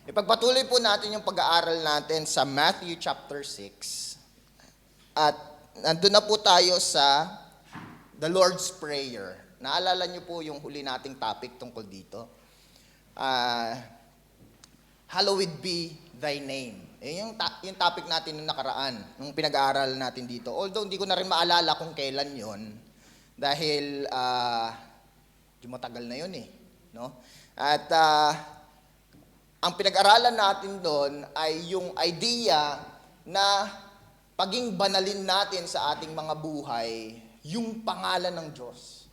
Ipagpatuloy po natin yung pag-aaral natin sa Matthew chapter 6. At nandun na po tayo sa the Lord's Prayer. Naalala niyo po yung huli nating topic tungkol dito. Hallowed be thy name. Yung topic natin nung nakaraan, nung pinag-aaral natin dito. Although hindi ko na rin maalala kung kailan yon dahil matagal na yun eh. No? At ang pinag-aralan natin doon ay yung idea na paging banalin natin sa ating mga buhay yung pangalan ng Diyos.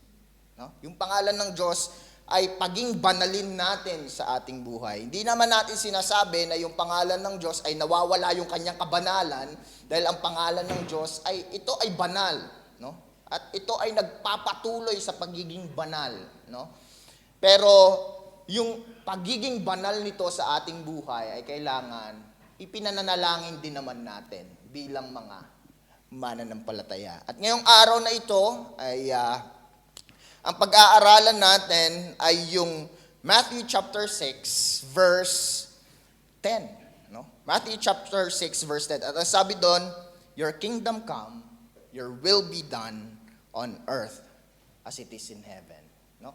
No? Yung pangalan ng Diyos ay paging banalin natin sa ating buhay. Hindi naman natin sinasabi na yung pangalan ng Diyos ay nawawala yung kanyang kabanalan dahil ang pangalan ng Diyos ay ito ay banal, no? At ito ay nagpapatuloy sa pagiging banal, no? Pero yung pagiging banal nito sa ating buhay ay kailangan ipinananalangin din naman natin bilang mga mananampalataya. At ngayong araw na ito ay ang pag-aaralan natin ay yung Matthew chapter 6 verse 10, no? Matthew chapter 6 verse 10. At sabi doon, your kingdom come, your will be done on earth as it is in heaven, no?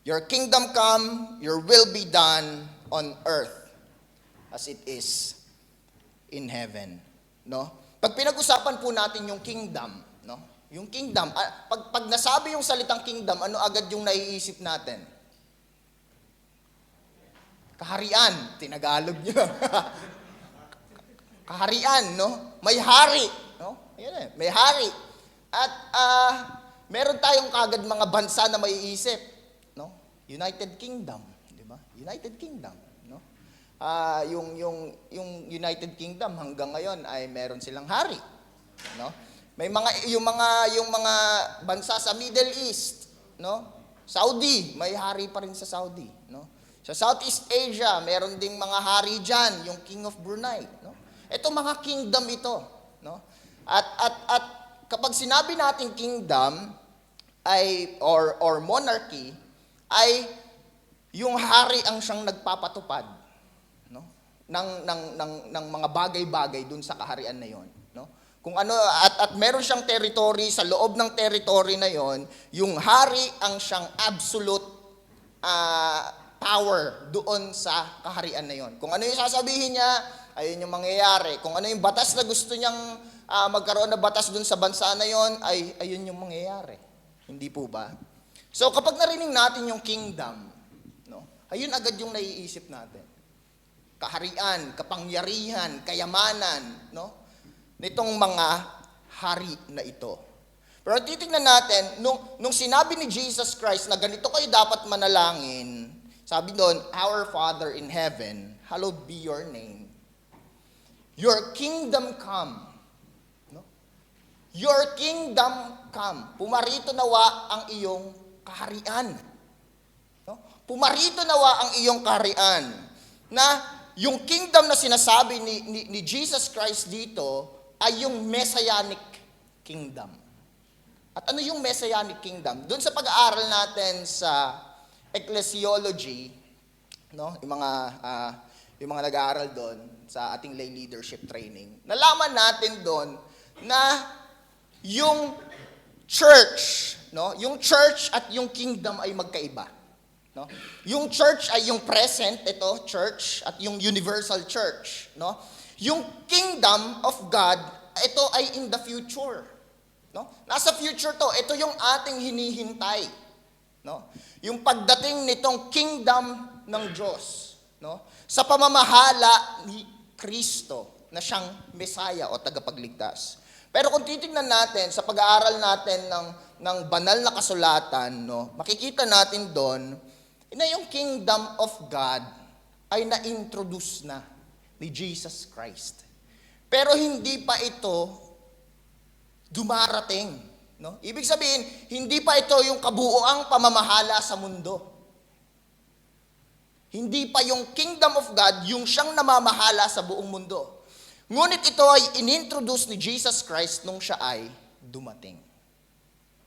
Your kingdom come, your will be done on earth as it is in heaven, no? Pag pinag-usapan po natin yung kingdom, no? Yung kingdom, pag nasabi yung salitang kingdom, ano agad yung naiisip natin? Kaharian, tinagalog nyo. Kaharian, no? May hari, no? Ayan, may hari. At meron tayong kagad mga bansa na maiisip, no? United Kingdom, di ba? United Kingdom, no? Yung United Kingdom hanggang ngayon ay meron silang hari, no? May yung mga bansa sa Middle East, no? Saudi, may hari pa rin sa Saudi, no? Sa Southeast Asia, meron ding mga hari diyan, yung King of Brunei, no? Ito mga kingdom ito, no? At kapag sinabi nating kingdom ay or monarchy ay yung hari ang siyang nagpapatupad, no? ng mga bagay-bagay dun sa kaharian na 'yon, no? Kung ano at meron siyang territory, sa loob ng territory na 'yon, yung hari ang siyang absolute power doon sa kaharian na 'yon. Kung ano yung sasabihin niya, ayun yung mangyayari. Kung ano yung batas na gusto niyang magkaroon na batas doon sa bansa na 'yon, ay ayun yung mangyayari. Hindi po ba? So kapag narinig natin yung kingdom, no? Ayun agad yung naiisip natin. Kaharian, kapangyarihan, kayamanan, no? Nitong mga hari na ito. Pero titingnan natin, nung sinabi ni Jesus Christ na ganito kayo dapat manalangin, sabi doon, Our Father in heaven, hallowed be your name. Your kingdom come. No? Your kingdom come. Pumarito nawa ang iyong kaharian. No? Pumarito nawa ang iyong kaharian. Na yung kingdom na sinasabi ni Jesus Christ dito ay yung Messianic kingdom. At ano yung Messianic kingdom? Doon sa pag-aaral natin sa ecclesiology, no? Yung mga nag-aaral doon sa ating lay leadership training, nalaman natin doon na yung church, no? Yung church at yung kingdom ay magkaiba, no? Yung church ay yung present, ito, church, at yung universal church, no? Yung kingdom of God, ito ay in the future, no? Nasa future to, ito yung ating hinihintay, no? Yung pagdating nitong kingdom ng Diyos, no? Sa pamamahala ni Kristo na siyang Messiah o tagapagligtas. Pero kung titingnan natin sa pag-aaral natin ng banal na kasulatan, no, makikita natin doon na yung kingdom of God ay na-introduce na ni Jesus Christ. Pero hindi pa ito dumarating, no? Ibig sabihin, hindi pa ito yung kabuuang pamamahala sa mundo. Hindi pa yung kingdom of God yung siyang namamahala sa buong mundo. Ngunit ito ay inintroduce ni Jesus Christ nung siya ay dumating.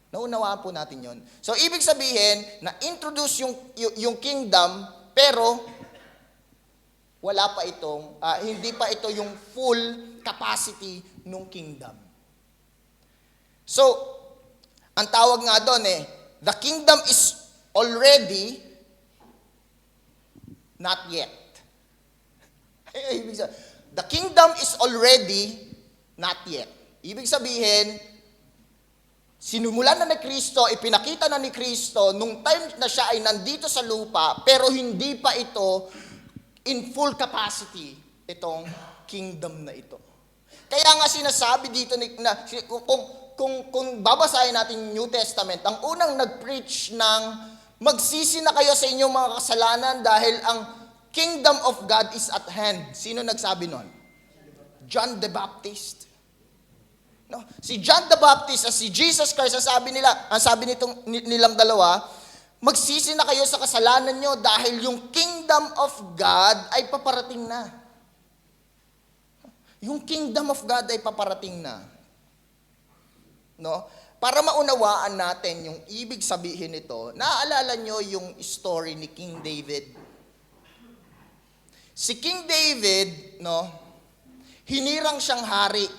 Naunawaan po natin yon. So, ibig sabihin, na-introduce yung kingdom, pero wala pa itong, hindi pa ito yung full capacity ng kingdom. So, ang tawag nga doon the kingdom is already not yet. The kingdom is already not yet. Ibig sabihin, sinumulan na ni Kristo, ipinakita na ni Kristo nung time na siya ay nandito sa lupa, pero hindi pa ito in full capacity, itong kingdom na ito. Kaya nga sinasabi dito na kung babasahin natin yung New Testament, ang unang nag-preach ng magsisi na kayo sa inyong mga kasalanan dahil ang kingdom of God is at hand. Sino nagsabi nun? John the Baptist. No? Si John the Baptist at si Jesus Christ, ang sabi nilang dalawa, magsisi na kayo sa kasalanan nyo dahil yung kingdom of God ay paparating na. Yung kingdom of God ay paparating na. No? Para maunawaan natin yung ibig sabihin nito, naaalala nyo yung story ni King David? Si King David, hinirang siyang hari.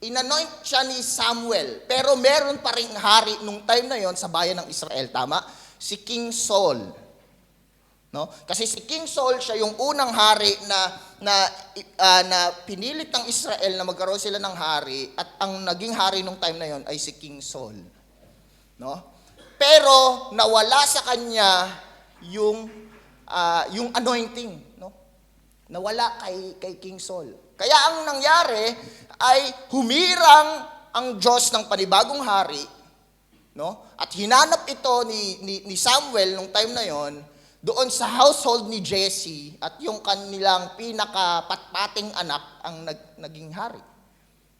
Inanoint siya ni Samuel, pero meron pa ring hari nung time na yon sa bayan ng Israel, tama? Si King Saul. No? Kasi si King Saul siya yung unang hari na pinilit ng Israel na magkaroon sila ng hari, at ang naging hari nung time na yon ay si King Saul. No? Pero nawala sa kanya yung anointing, no? Nawala kay King Saul. Kaya ang nangyari ay humirang ang Diyos ng panibagong hari, no? At hinanap ito ni Samuel nung time na yon doon sa household ni Jesse, at yung kanilang pinakapatpating anak ang naging hari,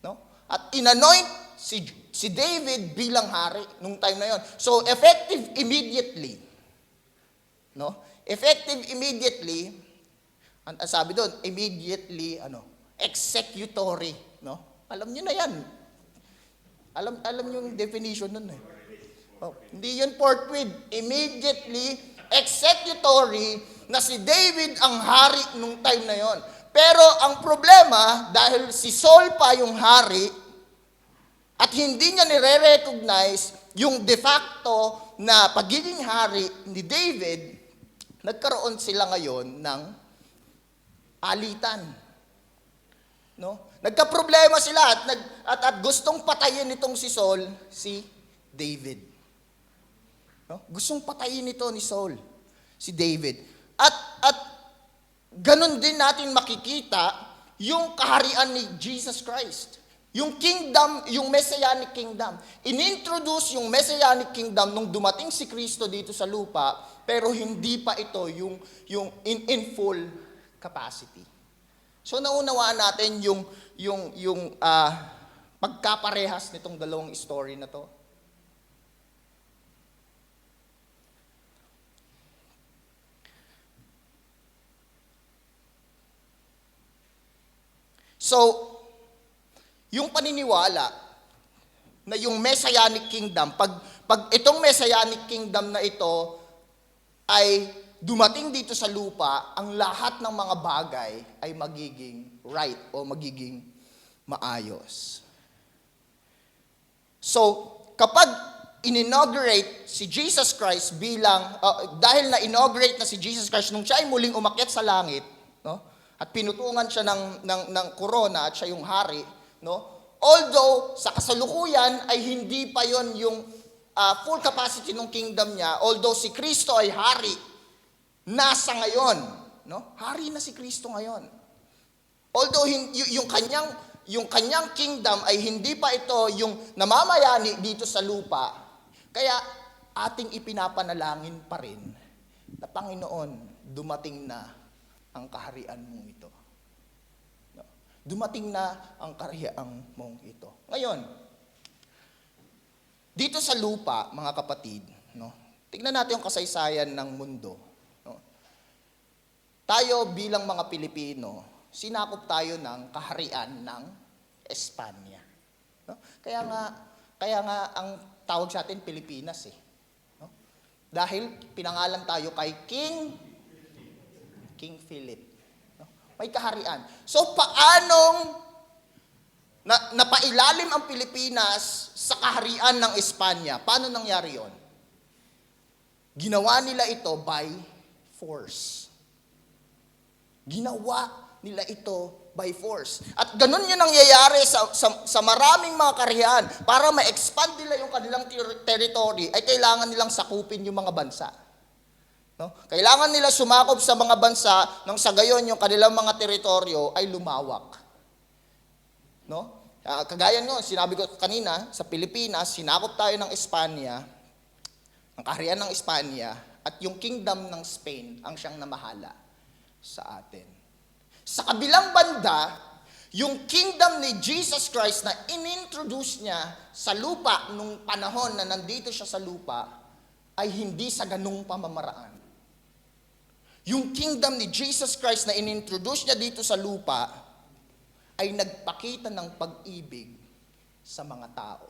no? At inanoint si David bilang hari nung time na yon. So effective immediately, no? Effective immediately, ang sabi doon, immediately executory, no? Alam niyo na yan. Alam niyo yung definition nun hindi yun forthwith. Immediately executory na si David ang hari nung time na yon. Pero ang problema, dahil si Saul pa yung hari at hindi niya nire-recognize yung de facto na pagiging hari ni David, nagkaroon sila ngayon ng alitan. No? Nagka-problema sila at gustong patayin nitong si Saul, si David. No? Gustong patayin ito ni Saul, si David. At ganun din natin makikita yung kaharian ni Jesus Christ. Yung kingdom, yung messianic kingdom. Inintroduce yung messianic kingdom nung dumating si Kristo dito sa lupa, pero hindi pa ito yung in full capacity. So naunawaan natin yung pagkaparehas nitong dalawang story na to. So, yung paniniwala na yung Messianic Kingdom, pag itong Messianic Kingdom na ito ay dumating dito sa lupa, ang lahat ng mga bagay ay magiging right o magiging maayos. So, kapag in-inaugurate si Jesus Christ dahil na-inaugurate na si Jesus Christ nung siya ay muling umakyat sa langit, no? At pinutungan siya ng korona at siya yung hari, no? Although sa kasalukuyan ay hindi pa yon yung full capacity ng kingdom niya, although si Kristo ay hari nasa ngayon, no? Hari na si Kristo ngayon. Although yung kanyang kingdom ay hindi pa ito yung namamayani dito sa lupa, kaya ating ipinapanalangin pa rin na Panginoon, dumating na ang kaharian mong ito. No? Dumating na ang kaharian mong ito. Ngayon, dito sa lupa, mga kapatid, no? Tignan natin yung kasaysayan ng mundo. No? Tayo bilang mga Pilipino, sinakop tayo ng kaharian ng Espanya. No? Kaya nga ang tawag sa atin Pilipinas No? Dahil pinangalan tayo kay King Philip. May kaharian. So paanong napailalim ang Pilipinas sa kaharian ng Espanya? Paano nangyari yon? Ginawa nila ito by force. Ginawa nila ito by force. At ganun yun nangyayari sa maraming mga kaharian. Para ma-expand nila yung kanilang territory, ay kailangan nilang sakupin yung mga bansa. No? Kailangan nila sumakop sa mga bansa nang sa gayon yung kanilang mga teritoryo ay lumawak. No? Kagaya nyo, sinabi ko kanina, sa Pilipinas, sinakop tayo ng Espanya, ang kaharian ng Espanya, at yung kingdom ng Spain ang siyang namahala sa atin. Sa kabilang banda, yung kingdom ni Jesus Christ na inintroduce niya sa lupa nung panahon na nandito siya sa lupa, ay hindi sa ganung pamamaraan. Yung kingdom ni Jesus Christ na inintroduce niya dito sa lupa ay nagpakita ng pag-ibig sa mga tao.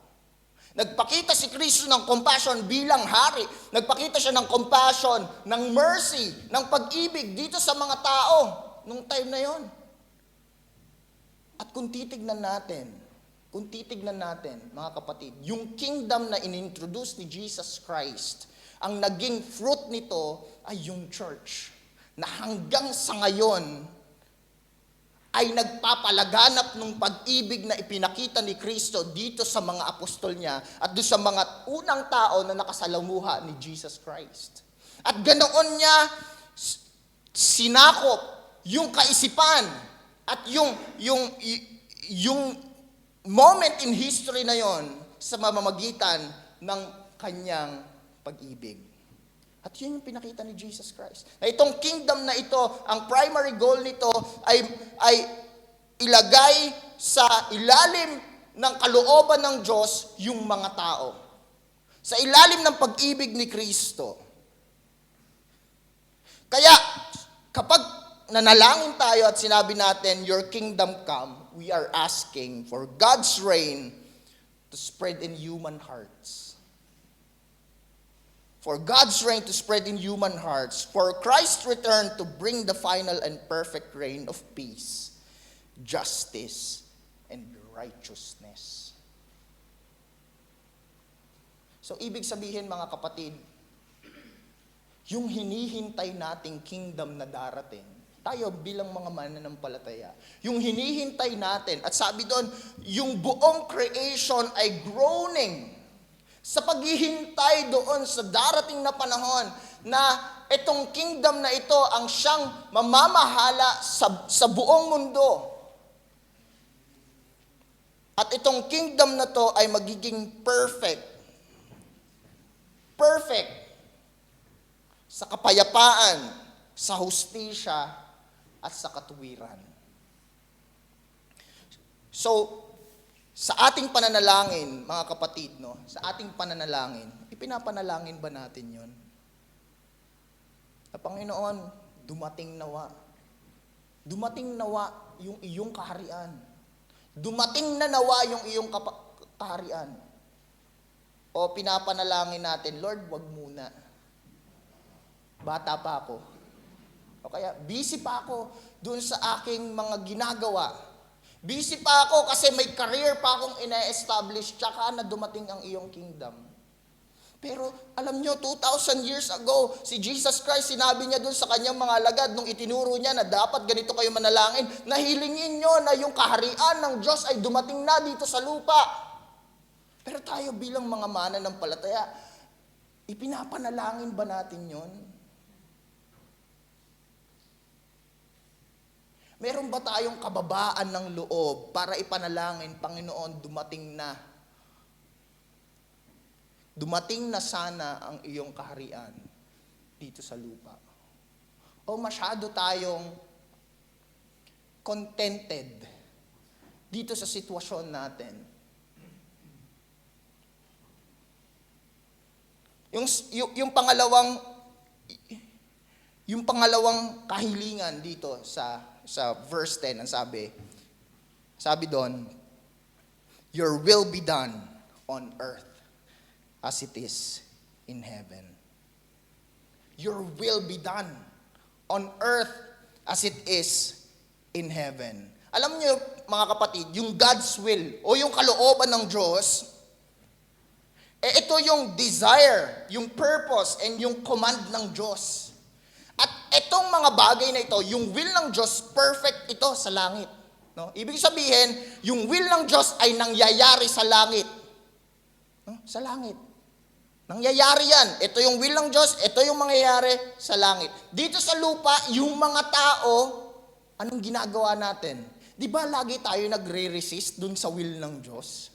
Nagpakita si Kristo ng compassion bilang hari. Nagpakita siya ng compassion, ng mercy, ng pag-ibig dito sa mga tao nung time na yon. At kung titignan natin, mga kapatid, yung kingdom na inintroduce ni Jesus Christ, ang naging fruit nito ay yung church na hanggang sa ngayon ay nagpapalaganap ng pag-ibig na ipinakita ni Kristo dito sa mga apostol niya at doon sa mga unang tao na nakasalamuha ni Jesus Christ. At ganoon niya sinakop yung kaisipan at yung moment in history na yon sa mamamagitan ng kanyang pag-ibig. At yun yung pinakita ni Jesus Christ. Na itong kingdom na ito, ang primary goal nito ay ilagay sa ilalim ng kalooban ng Diyos yung mga tao. Sa ilalim ng pag-ibig ni Kristo. Kaya, kapag nanalangin tayo at sinabi natin, your kingdom come, we are asking for God's reign to spread in human hearts. For God's reign to spread in human hearts, for Christ's return to bring the final and perfect reign of peace, justice, and righteousness. So, ibig sabihin mga kapatid, yung hinihintay nating kingdom na darating, tayo bilang mga mananampalataya, yung hinihintay natin, at sabi doon, yung buong creation ay groaning sa paghihintay doon sa darating na panahon na itong kingdom na ito ang siyang mamamahala sa buong mundo. At itong kingdom na to ay magiging perfect. Perfect. Sa kapayapaan, sa hustisya, at sa katuwiran. So, sa ating pananalangin, mga kapatid, no? Sa ating pananalangin, ipinapanalangin ba natin yon? Na Panginoon, dumating nawa. Dumating nawa yung iyong kaharian. Dumating na nawa yung iyong kaharian. O pinapanalangin natin, Lord, wag muna. Bata pa ako. O kaya, busy pa ako dun sa aking mga ginagawa. Busy pa ako kasi may career pa akong ina-establish tsaka na dumating ang iyong kingdom. Pero alam nyo, 2,000 years ago, si Jesus Christ, sinabi niya dun sa kanyang mga alagad nung itinuro niya na dapat ganito kayo manalangin, na hilingin nyo na yung kaharian ng Diyos ay dumating na dito sa lupa. Pero tayo bilang mga mananampalataya, ipinapanalangin ba natin yon? Meron ba tayong kababaan ng loob para ipanalangin, Panginoon, dumating na. Dumating na sana ang iyong kaharian dito sa lupa. O masyado tayong contented dito sa sitwasyon natin. Yung pangalawang kahilingan dito sa verse 10, ang sabi doon, your will be done on earth as it is in heaven. Your will be done on earth as it is in heaven. Alam niyo, mga kapatid, yung God's will o yung kalooban ng Diyos, ito yung desire, yung purpose, and yung command ng Diyos. At itong mga bagay na ito, yung will ng Diyos, perfect ito sa langit. No? Ibig sabihin, yung will ng Diyos ay nangyayari sa langit. No? Sa langit. Nangyayari yan. Ito yung will ng Diyos, ito yung mangyayari sa langit. Dito sa lupa, yung mga tao, anong ginagawa natin? Di ba lagi tayo nagre-resist dun sa will ng Diyos?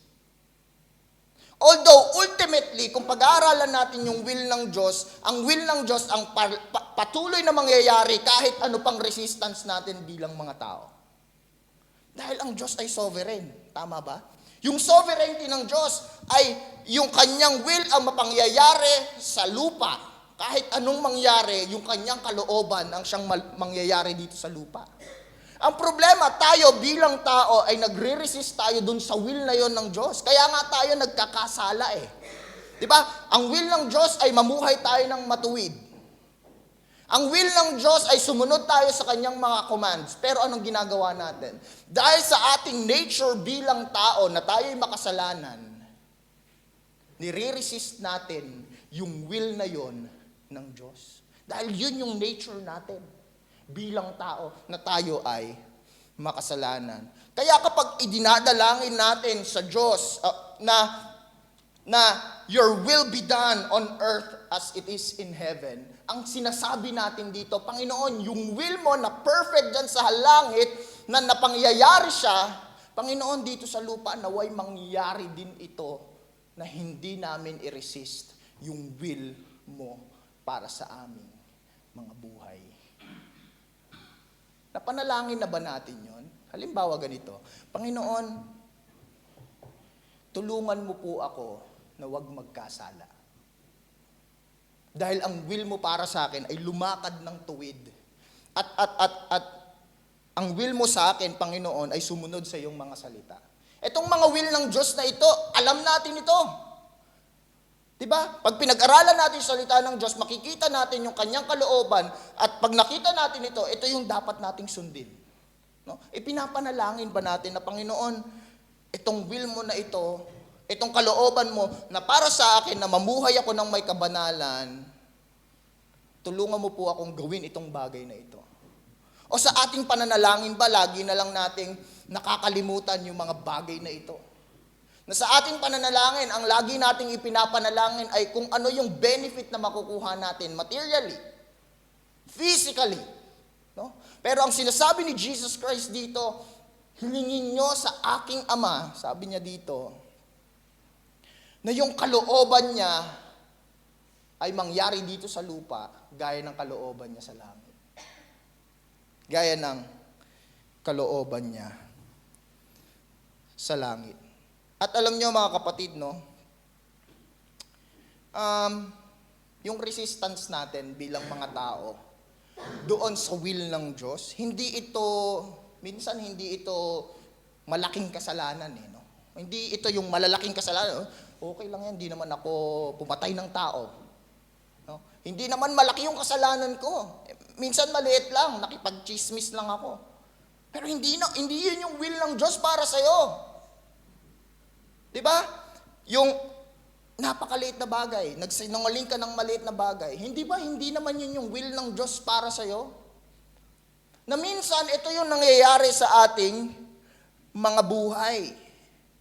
Although, ultimately, kung pag-aaralan natin yung will ng Diyos, ang will ng Diyos ang patuloy na mangyayari kahit ano pang resistance natin bilang mga tao. Dahil ang Diyos ay sovereign. Tama ba? Yung sovereignty ng Diyos ay yung kanyang will ang mapangyayari sa lupa. Kahit anong mangyari, yung kanyang kalooban ang siyang mangyayari dito sa lupa. Ang problema, tayo bilang tao ay nagre-resist tayo dun sa will na yon ng Diyos. Kaya nga tayo nagkakasala eh. Di ba? Ang will ng Diyos ay mamuhay tayo ng matuwid. Ang will ng Diyos ay sumunod tayo sa kanyang mga commands. Pero anong ginagawa natin? Dahil sa ating nature bilang tao na tayo'y makasalanan, nire-resist natin yung will na yon ng Diyos. Dahil yun yung nature natin bilang tao na tayo ay makasalanan. Kaya kapag idinadalangin natin sa Diyos na your will be done on earth as it is in heaven, ang sinasabi natin dito, Panginoon, yung will mo na perfect dyan sa langit, na napangyayari siya, Panginoon, dito sa lupa, naway mangyayari din ito na hindi namin i-resist yung will mo para sa aming mga buhay. Napanalangin na ba natin yon? Halimbawa ganito, Panginoon, tulungan mo po ako na huwag magkasala. Dahil ang will mo para sa akin ay lumakad ng tuwid. At ang will mo sa akin, Panginoon, ay sumunod sa iyong mga salita. Itong mga will ng Diyos na ito, alam natin ito. Diba? Pag pinag-aralan natin yung salita ng Diyos, makikita natin yung kanyang kalooban, at pag nakita natin ito yung dapat nating sundin. No? Ipinapanalangin ba natin na, Panginoon, itong will mo na ito, itong kalooban mo na para sa akin na mamuhay ako ng may kabanalan, tulungan mo po akong gawin itong bagay na ito. O sa ating pananalangin ba, lagi na lang nating nakakalimutan yung mga bagay na ito? Na sa ating pananalangin, ang lagi nating ipinapanalangin ay kung ano yung benefit na makukuha natin materially, physically. No? Pero ang sinasabi ni Jesus Christ dito, hilingin nyo sa aking Ama, sabi niya dito, na yung kalooban niya ay mangyari dito sa lupa, gaya ng kalooban niya sa langit. Gaya ng kalooban niya sa langit. At alam niyo mga kapatid, no, yung resistance natin bilang mga tao doon sa will ng Diyos, minsan hindi ito malaking kasalanan eh, no? Hindi ito yung malalaking kasalanan. Okay lang yan, hindi naman ako pumatay ng tao. No? Hindi naman malaki yung kasalanan ko. Minsan maliit lang, nakipag-chismis lang ako. Pero hindi yun yung will ng Diyos para sa'yo. Diba? Yung napakaliit na bagay, nagsinungaling ka ng maliit na bagay, hindi naman yun yung will ng Diyos para sa'yo? Na minsan, ito yung nangyayari sa ating mga buhay.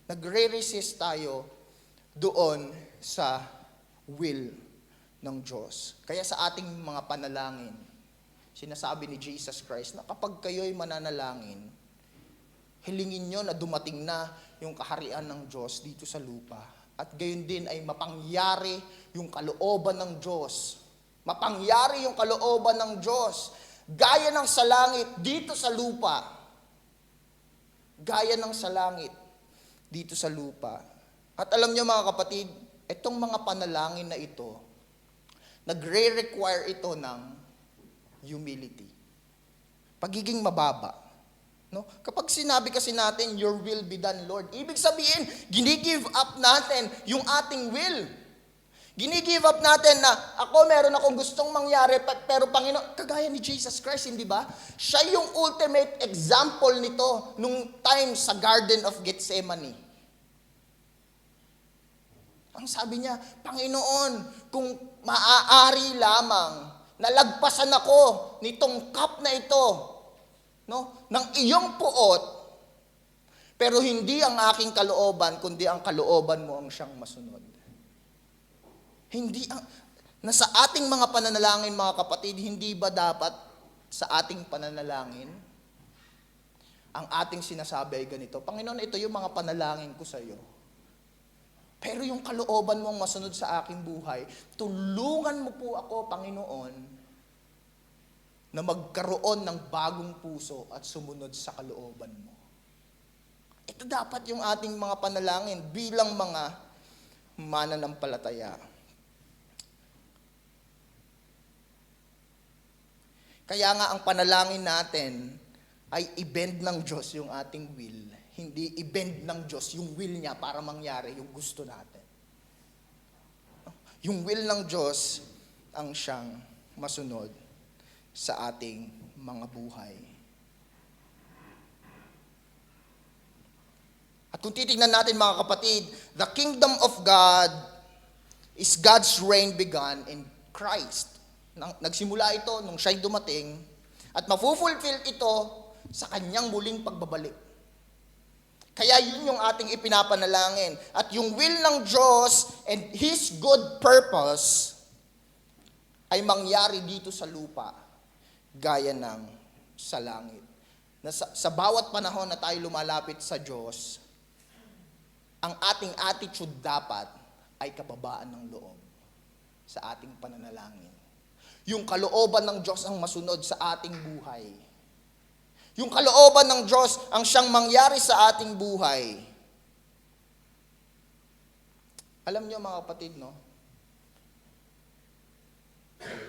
Nagre-resist tayo doon sa will ng Diyos. Kaya sa ating mga panalangin, sinasabi ni Jesus Christ na kapag kayo'y mananalangin, hilingin nyo na dumating na yung kaharian ng Diyos dito sa lupa. At gayon din ay mapangyari yung kalooban ng Diyos. Mapangyari yung kalooban ng Diyos. Gaya ng sa langit dito sa lupa. Gaya ng sa langit dito sa lupa. At alam nyo mga kapatid, itong mga panalangin na ito, nagre-require ito ng humility. Pagiging mababa. No? Kapag sinabi kasi natin, your will be done, Lord, ibig sabihin, gini-give up natin yung ating will. Gini-give up natin na ako meron akong gustong mangyari pero Panginoon, kagaya ni Jesus Christ, hindi ba? Siya yung ultimate example nito nung time sa Garden of Gethsemane. Ang sabi niya, Panginoon, kung maaari lamang, nalagpasan ako nitong cup na ito, no, ng iyong puot, pero hindi ang aking kalooban, kundi ang kalooban mo ang siyang masunod. Hindi ang, nasa ating mga pananalangin, mga kapatid, hindi ba dapat sa ating pananalangin, ang ating sinasabi ay ganito, Panginoon, ito yung mga panalangin ko sa iyo. Pero yung kalooban mong masunod sa aking buhay, tulungan mo po ako, Panginoon, na magkaroon ng bagong puso at sumunod sa kalooban mo. Ito dapat yung ating mga panalangin bilang mga mananampalataya. Kaya nga ang panalangin natin ay i-bend ng Diyos yung ating will. Hindi i-bend ng Diyos yung will niya para mangyari yung gusto natin. Yung will ng Diyos ang siyang masunod sa ating mga buhay. At kung titignan natin mga kapatid, the kingdom of God is God's reign begun in Christ. Nagsimula ito nung siya'y dumating at mafufulfill ito sa kanyang muling pagbabalik. Kaya yun yung ating ipinapanalangin. At yung will ng Diyos and His good purpose ay mangyari dito sa lupa gaya ng sa langit. Sa bawat panahon na tayo lumalapit sa Diyos, ang ating attitude dapat ay kababaan ng loob sa ating pananalangin. Yung kalooban ng Diyos ang masunod sa ating buhay. Yung kalooban ng Diyos ang siyang mangyari sa ating buhay. Alam niyo mga kapatid, no?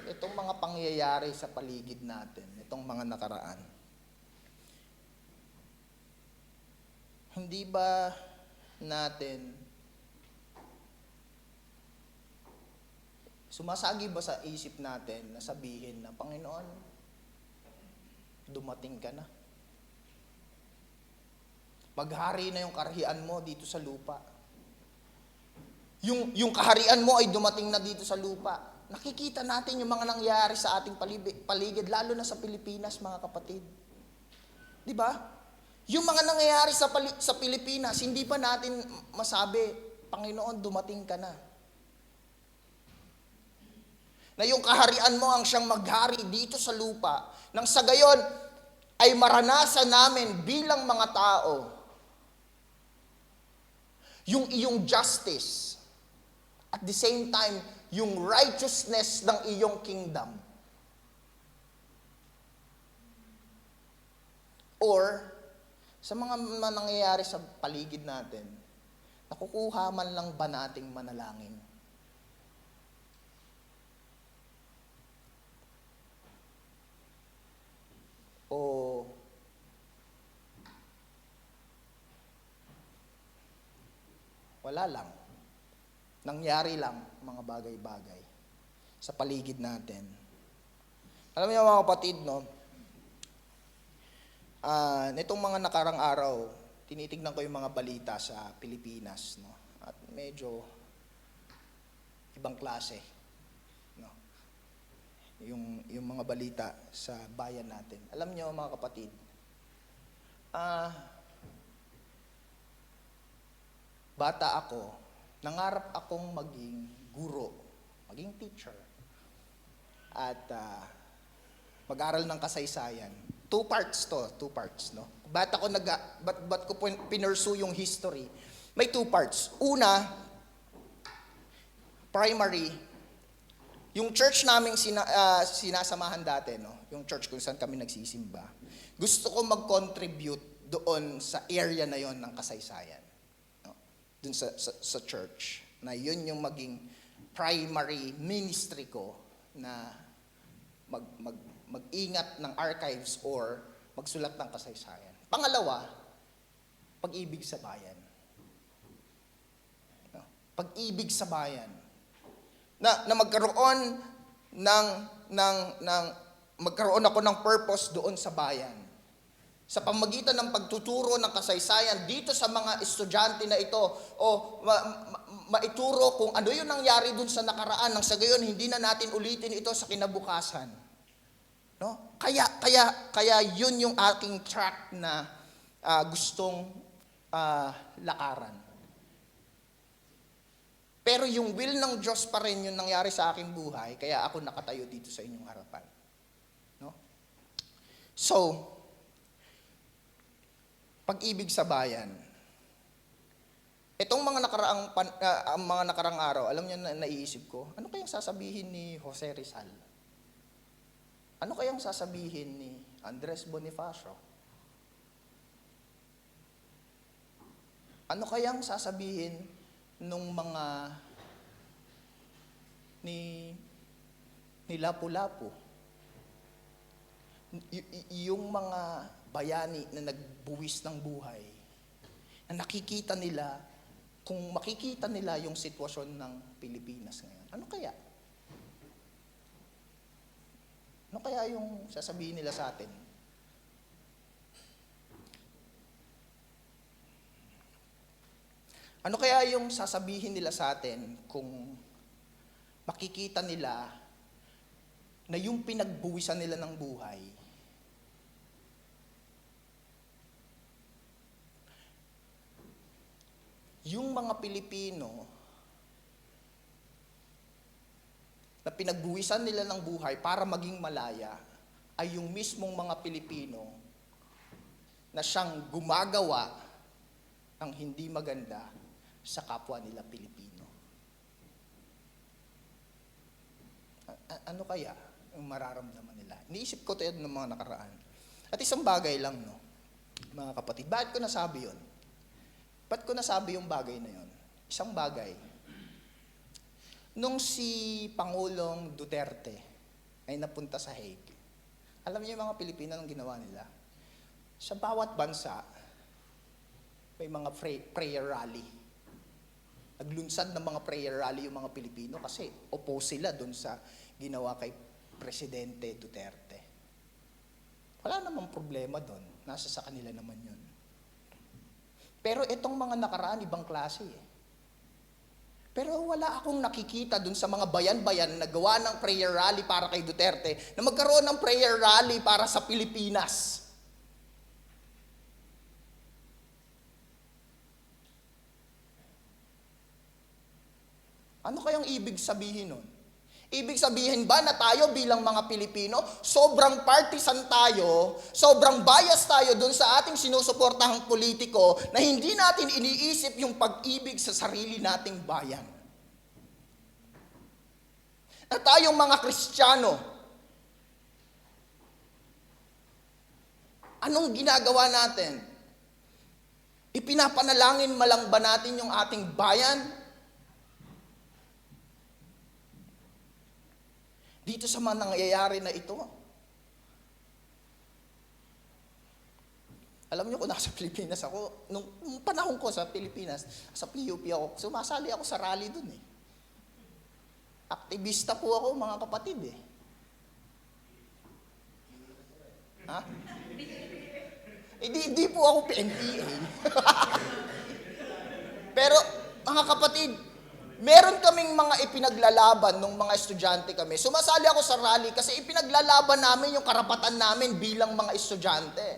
Itong mga pangyayari sa paligid natin, itong mga nakaraan. Hindi ba natin sumasagi ba sa isip natin na sabihin na, Panginoon, dumating ka na. Maghari na yung kaharian mo dito sa lupa. Yung kaharian mo ay dumating na dito sa lupa. Nakikita natin yung mga nangyayari sa ating paligid, lalo na sa Pilipinas, mga kapatid. Di ba? Yung mga nangyayari sa Pilipinas, hindi pa natin masabi, Panginoon, dumating ka na. Na yung kaharian mo ang siyang maghari dito sa lupa, nang sa gayon ay maranasan namin bilang mga tao yung iyong justice, at the same time, yung righteousness ng iyong kingdom. Or, sa mga nangyayari sa paligid natin, nakukuha man lang ba nating manalangin? O wala lang. Nangyari lang mga bagay-bagay sa paligid natin. Alam niyo mga kapatid, no? Nitong mga nakarang araw, tinitignan ko yung mga balita sa Pilipinas, no? At medyo ibang klase, no? Yung mga balita sa bayan natin. Alam niyo mga kapatid, bata ako, nangarap akong maging guro, maging teacher. At mag-aral ng kasaysayan. Two parts, no? Ba't ko pinursue yung history? May two parts. Una, primary, yung church naming sinasamahan dati, no? Yung church kung saan kami nagsisimba. Gusto ko mag-contribute doon sa area na yon ng kasaysayan. Dun sa church, na yun yung maging primary ministry ko, na mag-ingat ng archives or magsulat ng kasaysayan. Pangalawa, pag-ibig sa bayan. Pag-ibig sa bayan. na magkaroon magkaroon ako ng purpose doon sa bayan. Sa pamagitan ng pagtuturo ng kasaysayan dito sa mga estudyante na ito, o maituro kung ano yung nangyari dun sa nakaraan, nang sa gayon hindi na natin ulitin ito sa kinabukasan. No? Kaya yun yung aking track na gustong lakaran. Pero yung will ng Diyos pa rin yung nangyari sa aking buhay, kaya ako nakatayo dito sa inyong harapan. No? So, pag-ibig sa bayan. Itong mga nakaraang araw, alam niyo na naiisip ko, ano kayang sasabihin ni Jose Rizal? Ano kayang sasabihin ni Andres Bonifacio? Ano kayang sasabihin nung mga ni Lapu-Lapu? Yung mga bayani na nagbuwis ng buhay, na nakikita nila, kung makikita nila yung sitwasyon ng Pilipinas ngayon, ano kaya? Ano kaya yung sasabihin nila sa atin? Ano kaya yung sasabihin nila sa atin kung makikita nila na yung pinagbuwisan nila ng buhay, yung mga Pilipino na pinagbuwisan nila ng buhay para maging malaya ay yung mismong mga Pilipino na siyang gumagawa ng hindi maganda sa kapwa nila Pilipino. Ano kaya ang mararamdaman nila? Iniisip ko ito ng mga nakaraan. At isang bagay lang, no, mga kapatid. Bakit ko nasabi yun? Ba't ko nasabi yung bagay na yun? Isang bagay. Nung si Pangulong Duterte ay napunta sa Hague, alam niyo yung mga Pilipino ang ginawa nila? Sa bawat bansa, may mga prayer rally. Naglunsad ng mga prayer rally yung mga Pilipino kasi oppose sila dun sa ginawa kay Presidente Duterte. Wala namang problema dun. Nasa sa kanila naman yun. Pero itong mga nakaraan, ibang klase eh. Pero wala akong nakikita dun sa mga bayan-bayan na gawa ng prayer rally para kay Duterte na magkaroon ng prayer rally para sa Pilipinas. Ano kayang ibig sabihin nun? Ibig sabihin ba na tayo bilang mga Pilipino, sobrang partisan tayo, sobrang bias tayo dun sa ating sinusuportahang politiko na hindi natin iniisip yung pag-ibig sa sarili nating bayan? Na tayong mga Kristiyano, anong ginagawa natin? Ipinapanalangin malang ba natin yung ating bayan? Dito sa mga nangyayari na ito. Alam niyo kung nasa Pilipinas ako, nung panahon ko sa Pilipinas, sa PUP ako, sumasali ako sa rally dun eh. Aktivista po ako, mga kapatid eh. Ha? Hindi po ako PNPA. Pero, mga kapatid, meron kaming mga ipinaglalaban nung mga estudyante kami. Sumasali ako sa rally kasi ipinaglalaban namin yung karapatan namin bilang mga estudyante.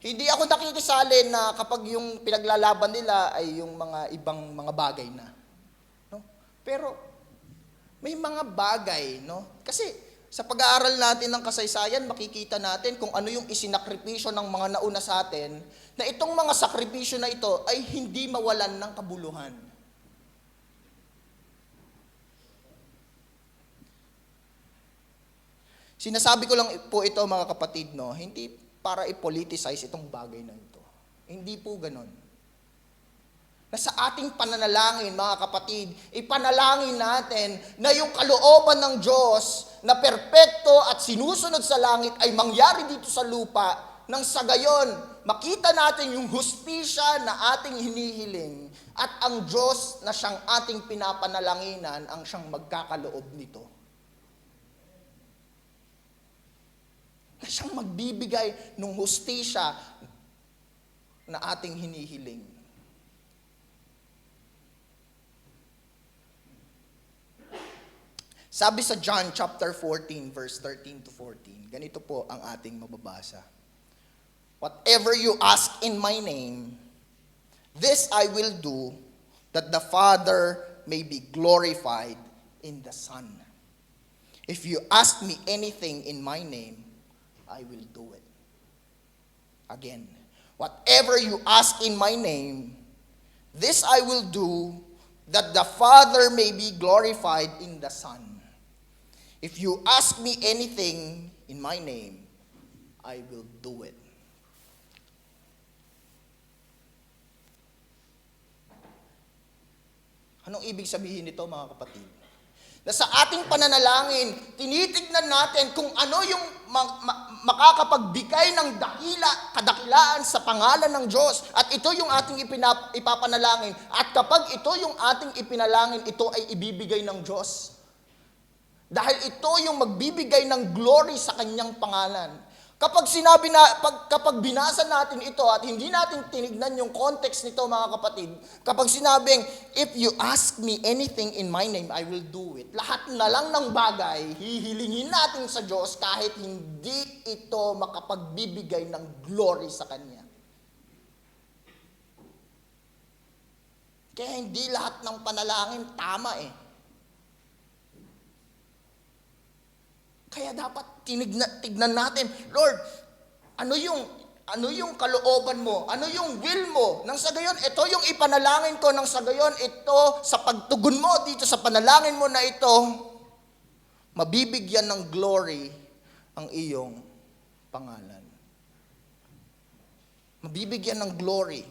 Hindi ako nakikisali na kapag yung pinaglalaban nila ay yung mga ibang mga bagay na. No? Pero may mga bagay, no? Kasi sa pag-aaral natin ng kasaysayan, makikita natin kung ano yung isinakripisyo ng mga nauna sa atin, na itong mga sakripisyo na ito ay hindi mawalan ng kabuluhan. Sinasabi ko lang po ito, mga kapatid, no, hindi para i-politicize itong bagay na ito. Hindi po ganon. Na sa ating pananalangin, mga kapatid, ipanalangin natin na yung kalooban ng Diyos na perpekto at sinusunod sa langit ay mangyari dito sa lupa nang sa gayon, makita natin yung hustisya na ating hinihiling at ang Diyos na siyang ating pinapanalanginan ang siyang magkakaloob nito. Na siyang magbibigay ng hustisya na ating hinihiling. Sabi sa John chapter 14 verse 13 to 14, ganito po ang ating mababasa. Whatever you ask in my name, this I will do, that the Father may be glorified in the Son. If you ask me anything in my name, I will do it. Again, whatever you ask in my name, this I will do, that the Father may be glorified in the Son. If you ask me anything in my name, I will do it. Anong ibig sabihin nito, mga kapatid? Na sa ating pananalangin, tinitignan natin kung ano yung makakapagbigay ng kadakilaan sa pangalan ng Diyos. At ito yung ating ipapanalangin. At kapag ito yung ating ipinalangin, ito ay ibibigay ng Diyos. Dahil ito yung magbibigay ng glory sa kanyang pangalan. Kapag binasa natin ito at hindi natin tinignan yung context nito, mga kapatid, kapag sinabing, if you ask me anything in my name, I will do it. Lahat na lang ng bagay, hihilingin natin sa Diyos kahit hindi ito makapagbibigay ng glory sa Kanya. Kaya hindi lahat ng panalangin tama eh. Kaya dapat tignan natin, Lord, ano yung kalooban mo? Ano yung will mo? Nang sa gayon, ito yung ipanalangin ko. Nang sa gayon, ito, sa pagtugon mo dito, sa panalangin mo na ito, mabibigyan ng glory ang iyong pangalan. Mabibigyan ng glory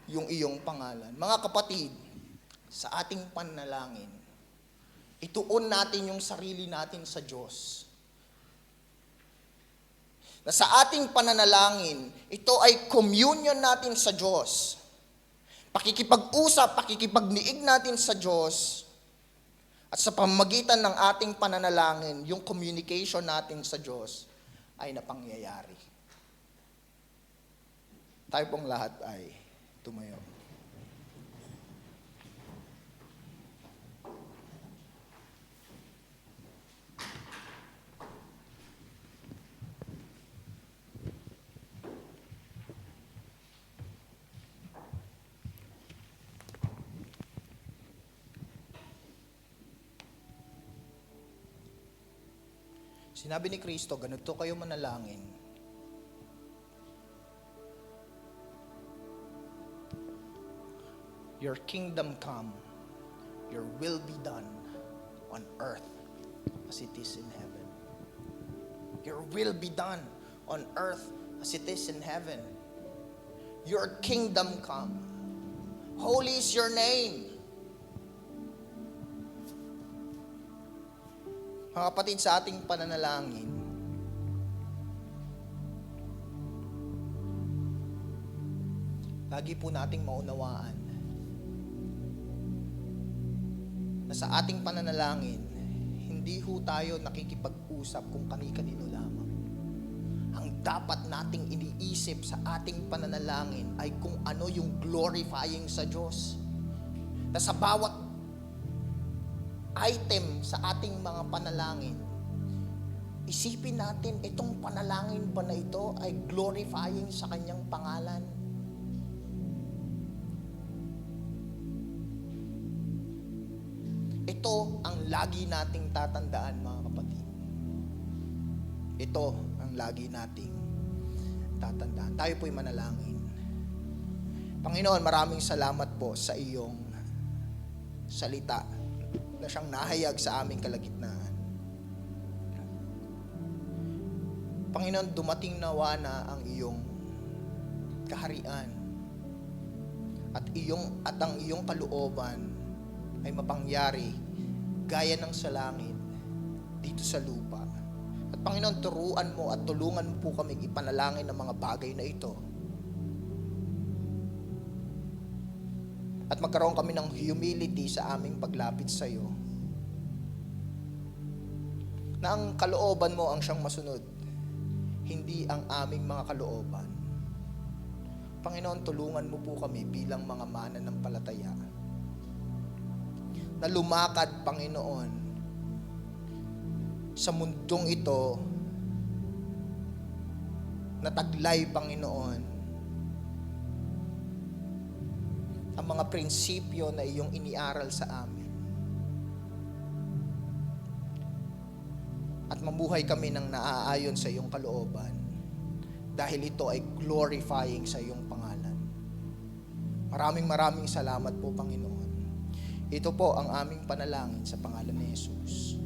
yung iyong pangalan. Mga kapatid, sa ating panalangin, ituon natin yung sarili natin sa Diyos. Na sa ating pananalangin, ito ay communion natin sa Diyos. Pakikipag-usap, pakikipagniig natin sa Diyos. At sa pamamagitan ng ating pananalangin, yung communication natin sa Diyos ay napangyayari. Tayo pong lahat ay tumayo. Sinabi ni Kristo, ganito kayo manalangin. Your kingdom come, your will be done on earth as it is in heaven. Your will be done on earth as it is in heaven. Your kingdom come. Holy is your name. Mga kapatid, sa ating pananalangin, lagi po nating maunawaan na sa ating pananalangin, hindi ho tayo nakikipag-usap kung kani-kanino lamang. Ang dapat nating iniisip sa ating pananalangin ay kung ano yung glorifying sa Diyos. Na sa bawat item sa ating mga panalangin, isipin natin, itong panalangin ba na ito ay glorifying sa kanyang pangalan? Ito ang lagi nating tatandaan, mga kapatid. Ito ang lagi nating tatandaan. Tayo po'y manalangin. Panginoon, maraming salamat po sa iyong salita na siyang nahayag sa aming kalagitnaan. Panginoon, dumating nawa na ang iyong kaharian at ang iyong kalooban ay mapangyari gaya ng sa langit dito sa lupa. At At Panginoon, turuan mo at tulungan mo po kami ipanalangin ang mga bagay na ito. At magkaroon kami ng humility sa aming paglapit sa iyo. Na ang kalooban mo ang siyang masunod, hindi ang aming mga kalooban. Panginoon, tulungan mo po kami bilang mga mananampalataya na lumakad, Panginoon, sa mundong ito na taglay, Panginoon, ang mga prinsipyo na iyong iniaral sa amin. At mamuhay kami ng naaayon sa iyong kalooban dahil ito ay glorifying sa iyong pangalan. Maraming salamat po, Panginoon. Ito po ang aming panalangin sa pangalan ni Jesus.